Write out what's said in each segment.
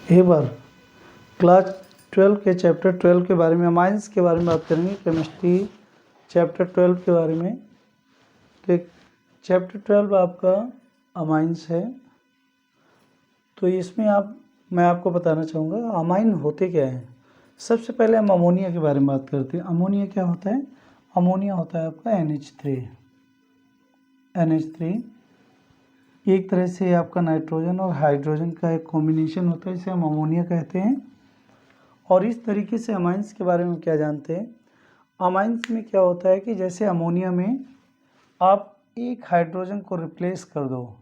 एक बार क्लास 12 के चैप्टर 12 के बारे में, अमाइंस के बारे में बात करेंगे। केमिस्ट्री चैप्टर 12 के बारे में। तो चैप्टर 12 आपका अमाइंस है। तो इसमें मैं आपको बताना चाहूँगा अमाइन होते क्या हैं। सबसे पहले हम अमोनिया के बारे में बात करते हैं। अमोनिया क्या होता है? अमोनिया होता है आपका NH3 एक तरह से आपका नाइट्रोजन और हाइड्रोजन का एक कॉम्बिनेशन होता है, इसे हम अमोनिया कहते हैं। और इस तरीके से अमाइंस के बारे में क्या जानते हैं? अमाइंस में क्या होता है कि जैसे अमोनिया में आप एक हाइड्रोजन को रिप्लेस कर दो,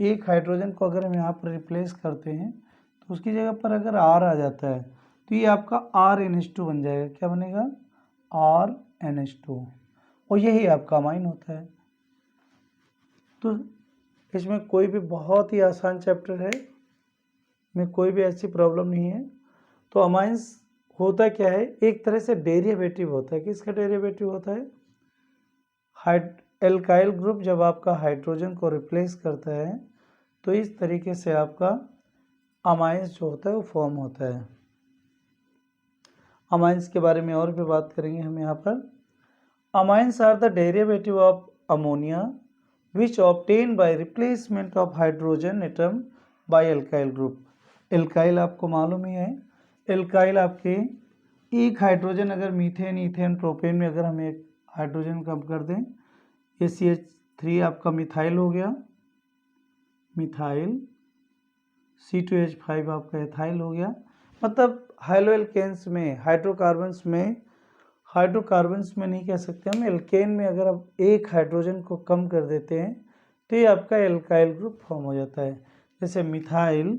एक हाइड्रोजन को अगर हम यहाँ पर रिप्लेस करते हैं तो उसकी जगह पर अगर R आ जाता है तो ये आपका RNH2 बन जाएगा। क्या बनेगा? RNH2। और यही आपका अमाइन होता है। तो इसमें कोई भी बहुत ही आसान चैप्टर है, में कोई भी ऐसी प्रॉब्लम नहीं है। तो अमाइंस होता क्या है? एक तरह से डेरिवेटिव होता है। किसका डेरिवेटिव होता है? एल्काइल ग्रुप जब आपका हाइड्रोजन को रिप्लेस करता है तो इस तरीके से आपका अमाइंस जो होता है वो फॉर्म होता है। अमाइंस के बारे में और भी बात करेंगे हम यहाँ पर। Amines are the derivative of ammonia which obtained by replacement of hydrogen atom by alkyl group। Alkyl आपको मालूम ही है। एल्काइल आपके एक हाइड्रोजन अगर मीथेन, ईथेन, प्रोपेन में अगर हम एक हाइड्रोजन कम कर दें, ये CH3 आपका मिथाइल हो गया, मिथाइल, C2H5 आपका एथाइल हो गया। मतलब हाइलोएल्केन्स में, हाइड्रोकार्बन्स में नहीं कह सकते हम, एल्केन में अगर आप एक हाइड्रोजन को कम कर देते हैं तो ये आपका एल्काइल ग्रुप फॉर्म हो जाता है। जैसे methyl,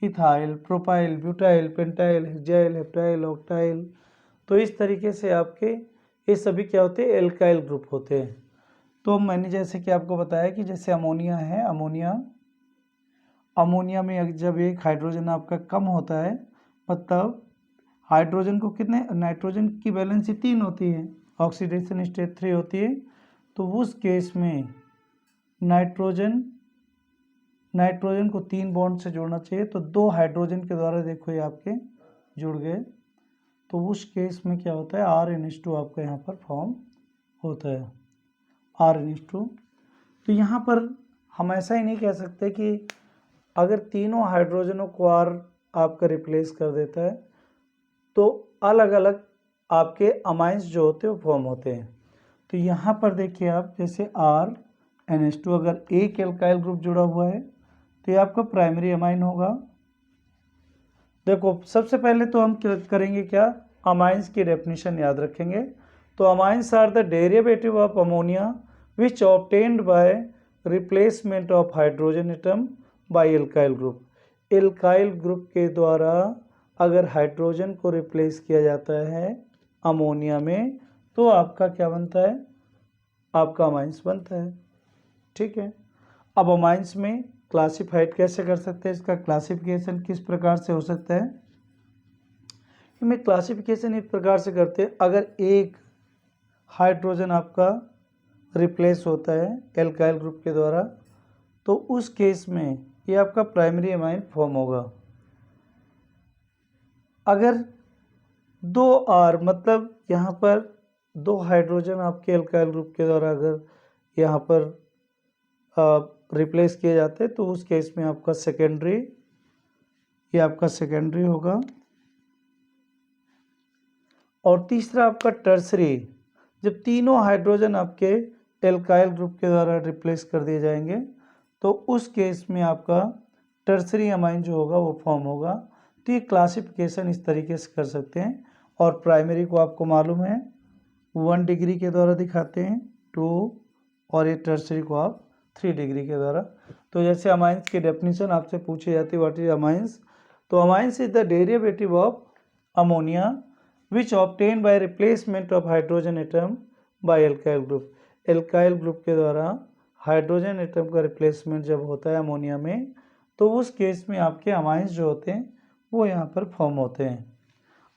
ethyl, propyl, butyl, pentyl, hexyl, heptyl, octyl. तो इस तरीके से आपके ये सभी क्या होते हैं? एल्काइल ग्रुप होते हैं। तो मैंने जैसे कि आपको बताया कि जैसे अमोनिया है, अमोनिया में जब एक हाइड्रोजन आपका कम होता है, मतलब हाइड्रोजन को कितने, नाइट्रोजन की वैलेंसी 3 होती है, ऑक्सीडेशन स्टेट 3 होती है। तो उस केस में नाइट्रोजन को 3 बॉन्ड से जोड़ना चाहिए। तो 2 हाइड्रोजन के द्वारा देखो ये आपके जुड़ गए। तो उस केस में क्या होता है? RNH2 आपका यहाँ पर फॉर्म होता है, RNH2। तो यहाँ पर हम ऐसा ही नहीं कह सकते कि अगर तीनों हाइड्रोजनों को R आपका रिप्लेस कर देता है तो अलग अलग आपके अमाइंस जो होते हैं वो फॉर्म होते हैं। तो यहाँ पर देखिए आप, जैसे RNH2 अगर एक एल्काइल ग्रुप जुड़ा हुआ है तो ये आपका प्राइमरी अमाइन होगा। देखो सबसे पहले तो हम करेंगे क्या? अमाइंस की डेफिनेशन याद रखेंगे। तो amines are the derivative of ammonia which obtained by replacement of hydrogen atom by alkyl group. Alkyl group के द्वारा अगर हाइड्रोजन को रिप्लेस किया जाता है अमोनिया में तो आपका क्या बनता है? आपका अमाइंस बनता है। ठीक है। अब अमाइंस में क्लासिफाइड कैसे कर सकते हैं? इसका क्लासिफिकेशन किस प्रकार से हो सकता है? इसमें क्लासिफिकेशन इस प्रकार से करते हैं, अगर एक हाइड्रोजन आपका रिप्लेस होता है एल्काइल ग्रुप के द्वारा तो उस केस में ये आपका प्राइमरी अमाइन फॉर्म होगा। अगर 2R, मतलब यहाँ पर 2 हाइड्रोजन आपके एल्काइल ग्रुप के द्वारा अगर यहाँ पर रिप्लेस किए जाते हैं तो उस केस में आपका सेकेंडरी, ये आपका सेकेंडरी होगा। और तीसरा आपका टर्सरी, जब तीनों हाइड्रोजन आपके एल्काइल ग्रुप के द्वारा रिप्लेस कर दिए जाएंगे तो उस केस में आपका टर्सरी अमाइन जो होगा वो फॉर्म होगा। तो ये क्लासिफिकेशन इस तरीके से कर सकते हैं। और प्राइमरी को आपको मालूम है 1 डिग्री के द्वारा दिखाते हैं, 2, और ये टर्सरी को आप 3 डिग्री के द्वारा। तो जैसे अमाइंस की डेफिनेशन आपसे पूछी जाती है, व्हाट इज अमाइंस? तो amines is the derivative of ammonia which obtain bye replacement of hydrogen atom by alkyl group. Alkyl group के द्वारा हाइड्रोजन एटम का रिप्लेसमेंट जब होता है अमोनिया में तो उस केस में आपके अमाइंस जो होते हैं वो यहाँ पर फॉर्म होते हैं।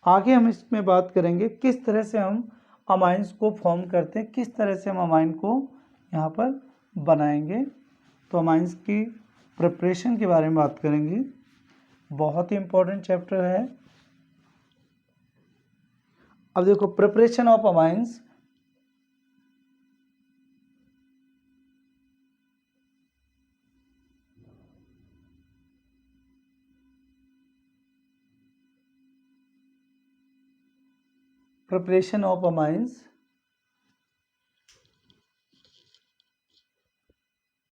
आगे हम इसमें बात करेंगे किस तरह से हम अमाइंस को फॉर्म करते हैं, किस तरह से हम अमाइन को यहाँ पर बनाएंगे। तो अमाइंस की प्रिपरेशन के बारे में बात करेंगे। बहुत ही इम्पोर्टेंट चैप्टर है। अब देखो preparation of amines, preparation of amines